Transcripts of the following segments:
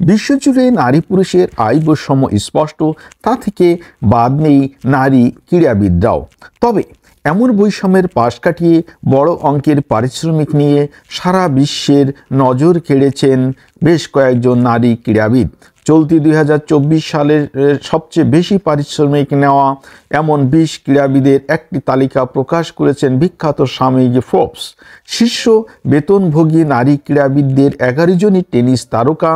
বিশ্বজুড়ে নারী পুরুষের আয় বৈষম্য স্পষ্ট, তা থেকে বাদ নেই নারী ক্রীড়াবিদরাও। তবে এমন বৈষম্যের পাশ কাটিয়ে বড় অঙ্কের পারিশ্রমিক নিয়ে সারা বিশ্বের নজর কেড়েছেন বেশ কয়েকজন নারী ক্রীড়াবিদ। চলতি 2024 সালের সবচেয়ে বেশি পারিশ্রমিক নেওয়া এমন 20 ক্রীড়াবিদের একটি তালিকা প্রকাশ করেছেন বিখ্যাত সাময়িকী ফোর্বস। শীর্ষ বেতনভোগী নারী ক্রীড়াবিদদের 11 জনই টেনিস তারকা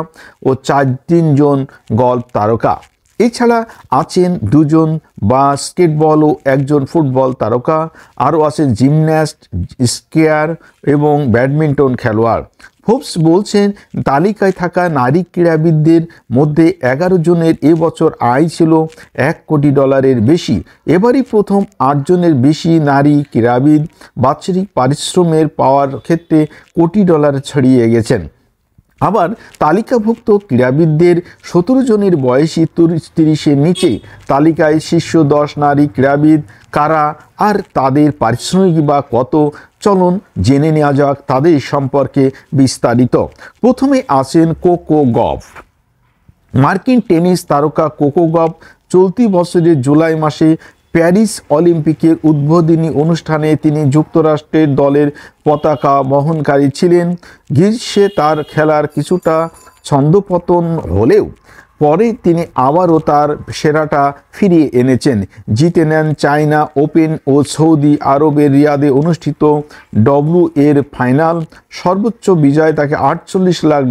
ও 3 জন গল্ফ তারকা। এছাড়া আছেন 2 জন বাস্কেটবল ও 1 জন ফুটবল তারকা। আরও আছেন জিমন্যাস্ট, স্কিয়ার এবং ব্যাডমিন্টন খেলোয়াড়। ফোর্বস বলছেন, তালিকায় থাকা নারী ক্রীড়াবিদদের মধ্যে 11 জনের এবছর আয় ছিল $1 কোটি বেশি। এবারই প্রথম 8 জনের বেশি নারী ক্রীড়াবিদ বাৎসরিক পারিশ্রমের পাওয়ার ক্ষেত্রে $1 কোটি ছাড়িয়ে গেছেন। আবার তালিকাভুক্ত ক্রীড়াবিদদের 17 জনের বয়সী 30-এর নিচে। তালিকায় শীর্ষ 10 নারী ক্রীড়াবিদ কারা আর তাদের পারিশ্রমিক বা কত, চলুন জেনে নেওয়া যাক তাদের সম্পর্কে বিস্তারিত। প্রথমে আছেন কোকো গফ। মার্কিন টেনিস তারকা কোকো গফ চলতি বছরের জুলাই মাসে প্যারিস অলিম্পিকের উদ্বোধনী অনুষ্ঠানে তিনি যুক্তরাষ্ট্রের দলের পতাকা বহনকারী ছিলেন। গ্রীষ্মে তার খেলার কিছুটা ছন্দপতন হলেও পরে তিনি আবারও তার সেরাটা ফিরিয়ে এনেছেন। জিতে নেন চায়না ওপেন ও সৌদি আরবের রিয়াদে অনুষ্ঠিত এর ফাইনাল। সর্বোচ্চ বিজয় তাকে $48 লাখ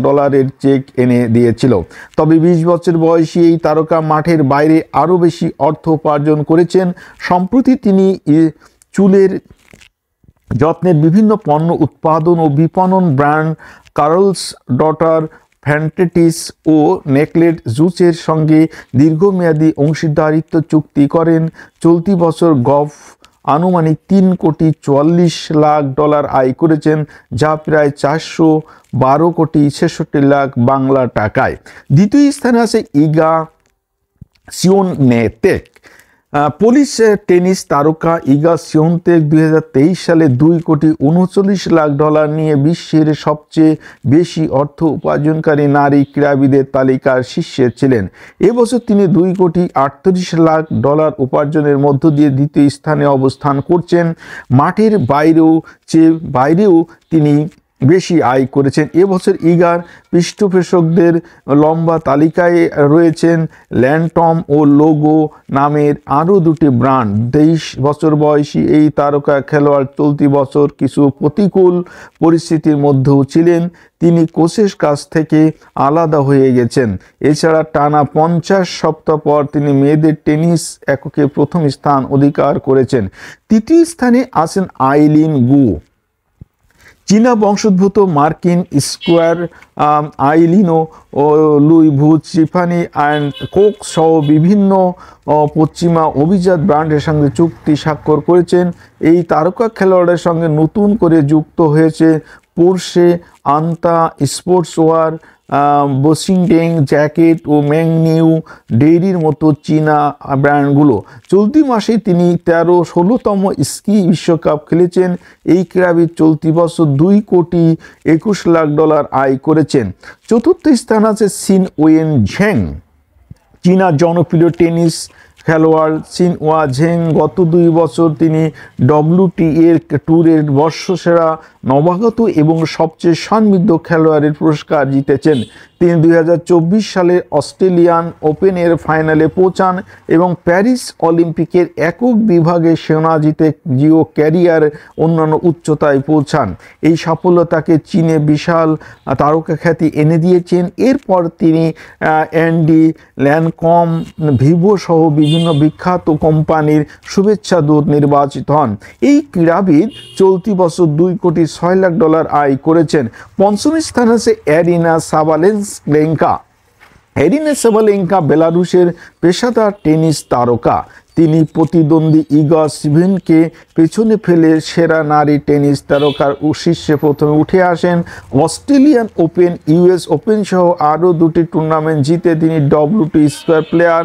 চেক এনে দিয়েছিল। তবে 20 বছর বয়সী এই তারকা মাঠের বাইরে আরও বেশি অর্থ উপার্জন করেছেন। সম্প্রতি তিনি চুলের যত্নের বিভিন্ন পণ্য উৎপাদন ও বিপণন ব্র্যান্ড কার্লস ডটার ফ্যান্টেটিস ও নেকলেট জুসের সঙ্গে দীর্ঘমেয়াদী অংশীদারিত্ব চুক্তি করেন। চলতি বছর গফ আনুমানিক $3 কোটি 44 লাখ আয় করেছেন, যা প্রায় 412 কোটি 66 লাখ বাংলা টাকায়। দ্বিতীয় স্থানে আছে ইগা সিওনতেক। পোলিশ টেনিস তারকা ইগা সিওনতেক 2023 সালে $2 কোটি 39 লাখ নিয়ে বিশ্বের সবচেয়ে বেশি অর্থ উপার্জনকারী নারী ক্রীড়াবিদের তালিকার শীর্ষে ছিলেন। এবছর তিনি $2 কোটি 38 লাখ উপার্জনের মধ্য দিয়ে দ্বিতীয় স্থানে অবস্থান করছেন। মাঠের বাইরেও তিনি বেশি আয় করেছেন। এবছর ইগার পৃষ্ঠপোষকদের লম্বা তালিকায় রয়েছেন ল্যান্টম ও লোগো নামের আরও 2টি ব্র্যান্ড। 23 বছর বয়সী এই তারকা খেলোয়াড় চলতি বছর কিছু প্রতিকূল পরিস্থিতির মধ্যেও ছিলেন। তিনি কোচের কাছ থেকে আলাদা হয়ে গেছেন। এছাড়া টানা 50 সপ্তাহ পর তিনি মেয়েদের টেনিস এককে প্রথম স্থান অধিকার করেছেন। তৃতীয় স্থানে আছেন আইলিন গু। চীনা বংশোদ্ভূত মার্কিন স্কোয়ার আইলিনো ও লুই ভু চিফানি অ্যান্ড কোক সহ বিভিন্ন পশ্চিমা অভিজাত ব্র্যান্ডের সঙ্গে চুক্তি স্বাক্ষর করেছেন। এই তারকা খেলোয়াড়ের সঙ্গে নতুন করে যুক্ত হয়েছে পোর্শে, আন্তা, স্পোর্টসওয়্যার, বসিংডেং, জ্যাকেট ও ম্যাংনিউ ডেইরির মতো চীনা ব্র্যান্ডগুলো। চলতি মাসে তিনি 16তম স্কি বিশ্বকাপ খেলেছেন। এই ক্রীড়াবিদ চলতি বছর $2 কোটি 21 লাখ আয় করেছেন। চতুর্থ স্থান আছে সিন ওয়েন ঝেং। চীনা জনপ্রিয় টেনিস খেলোয়াড় সিন ওয়া ঝেং গত 2 বছর তিনি WTA ট্যুরের বর্ষসেরা নবাগত এবং সবচেয়ে সমৃদ্ধ খেলোয়াড়ের পুরস্কার জিতেছেন। তিনি 2024 সালের অস্ট্রেলিয়ান ওপেনের ফাইনালে পৌঁছান এবং প্যারিস অলিম্পিকের একক বিভাগে সোনা জিতে জিও ক্যারিয়ার অন্যান্য উচ্চতায় পৌঁছান। এই সাফল্য তাকে চীনে বিশাল তারকা খ্যাতি এনে দিয়েছেন। এরপর তিনি অ্যান্ডি ল্যানকম, ভিভো সহ বিভিন্ন বিখ্যাত কোম্পানির শুভেচ্ছা দূত নির্বাচিত হন। এই ক্রীড়াবিদ চলতি বছর $2 কোটি 6 লাখ আয় করেছেন। পঞ্চম স্থান আছে অ্যারিনা সাবালেনকা। অ্যারিনা সাবালেনকা বেলারুশের পেশাদার টেনিস তারকা। তিনি প্রতিদ্বন্দ্বী ইগা স্ভিয়াতেককে পেছনে ফেলে সেরা নারী টেনিস তারকার শীর্ষে প্রথমে উঠে আসেন। অস্ট্রেলিয়ান ওপেন, US ওপেন সহ আরও 2টি টুর্নামেন্ট জিতে তিনি WTA player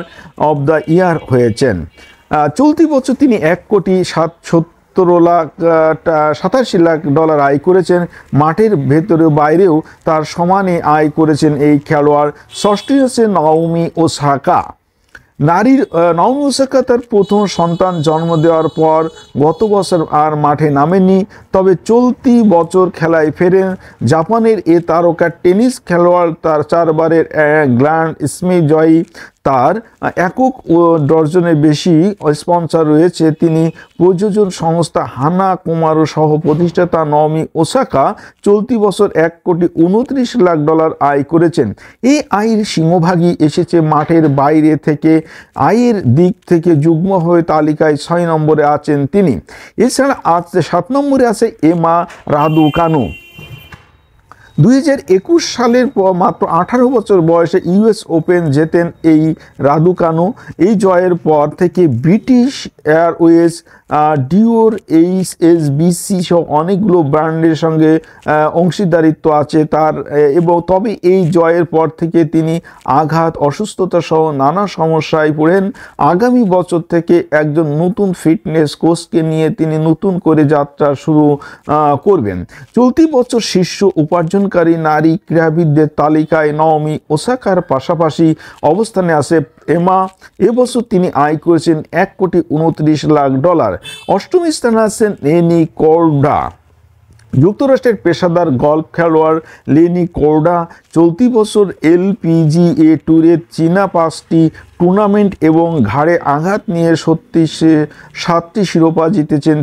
of the year হয়েছেন। চলতি বছর তিনি $1 কোটি 70 $87 লাখ আয় করেছেন। মাঠের ভেতরে বাইরেও তার সমানে আয় করেছেন এই খেলোয়াড়। ষষ্ঠী হচ্ছে নাওমি ওসাকা। নাওমি ওসাকা তার প্রথম সন্তান জন্ম দেওয়ার পর গত বছর আর মাঠে নামেননি, তবে চলতি বছর খেলায় ফেরেন। জাপানের এ তারকা টেনিস খেলোয়াড় তার 4 বারের গ্র্যান্ড স্ল্যাম জয়ী। তার একক ও ডজনের বেশি স্পন্সর রয়েছে। তিনি প্রযোজন সংস্থা হানা কোমারো সহ প্রতিষ্ঠাতা। নাওমি ওসাকা চলতি বছর $1,29,00,000 আয় করেছেন। এই আয়ের সিংহভাগই এসেছে মাঠের বাইরে থেকে। আয়ের দিক থেকে যুগ্ম হয়ে তালিকায় 6 নম্বরে আছেন তিনি। এছাড়া 7 নম্বরে আছে এমা রাদুকানু। 2021 সালের মাত্র 18 বছর বয়সে ইউএস ওপেন জেতেন এই রাদুকানু। এই জয়ের পর থেকে ব্রিটিশ এয়ারওয়েজ, ডিওর, এইচএসবিসি সহ অনেকগুলো ব্র্যান্ডের সঙ্গে অংশীদারিত্ব আছে তার। তবে এই জয়ের পর থেকে তিনি আঘাত, অসুস্থতা সহ নানা সমস্যায় পড়েন। আগামী বছর থেকে একজন নতুন ফিটনেস কোচকে নিয়ে তিনি নতুন করে যাত্রা শুরু করবেন। চলতি বছর শীর্ষ উপার্জনকারী নারী ক্রীড়াবিদদের তালিকায় নাওমি ওসাকার পাশাপাশি অবস্থানে আছে এমা। এবছর তিনি আয় করেছেন $1,29,00,000। অষ্টম স্থানে আছেন লেনি কোর্ডা। যুক্তরাষ্ট্রের পেশাদার গল্ফ খেলোয়াড় লেনি কোর্ডা চলতি বছর এলপিজিএ ট্যুরের চীনা 5টি টুর্নামেন্ট এবং ঘাড়ে আঘাত নিয়ে 7টি শিরোপা জিতেছেন।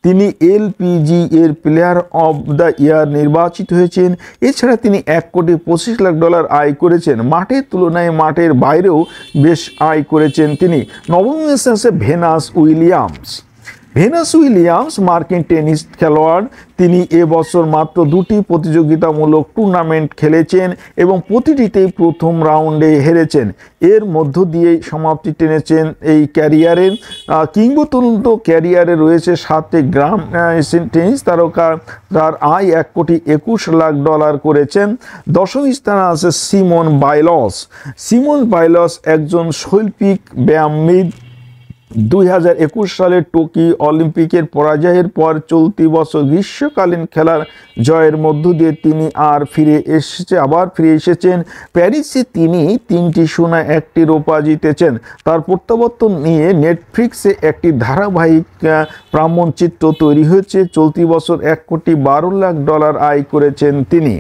তিনি এলপিজিএর প্লেয়ার অব দ্য ইয়ার নির্বাচিত হয়েছেন। এছাড়া তিনি $1,25,00,000 আয় করেছেন। মাঠের তুলনায় মাঠের বাইরেও বেশ আয় করেছেন তিনি। নবম স্থানে আছে ভেনাস উইলিয়ামস মার্কিন টেনিস খেলোয়াড়। তিনি এবছর মাত্র 2টি প্রতিযোগিতামূলক টুর্নামেন্ট খেলেছেন এবং প্রতিটিতেই প্রথম রাউন্ডে হেরেছেন। এর মধ্য দিয়ে সমাপ্তি টেনেছেন এই ক্যারিয়ারের। কিংবদন্তি ক্যারিয়ারে রয়েছে 7টি গ্র্যান্ড টেনিস তারকা। তার আয় $1,21,00,000 করেছেন। দশম স্থানে আছে সিমন বাইলস একজন শৈল্পিক ব্যায়ামবিদ। 2021 সালের টোকিও অলিম্পিকের পরাজয়ের পর চলতি বছর গ্রীষ্মকালীন খেলার জয়ের মধ্য দিয়ে তিনি আবার ফিরে এসেছেন। প্যারিসে তিনি 3টি সোনা, 1টি রূপা জিতেছেন। তার প্রত্যাবর্তন নিয়ে নেটফ্লিক্সে একটি ধারাবাহিক প্রামাণ্যচিত্র তৈরি হয়েছে। চলতি বছর $1,12,00,000 আয় করেছেন তিনি।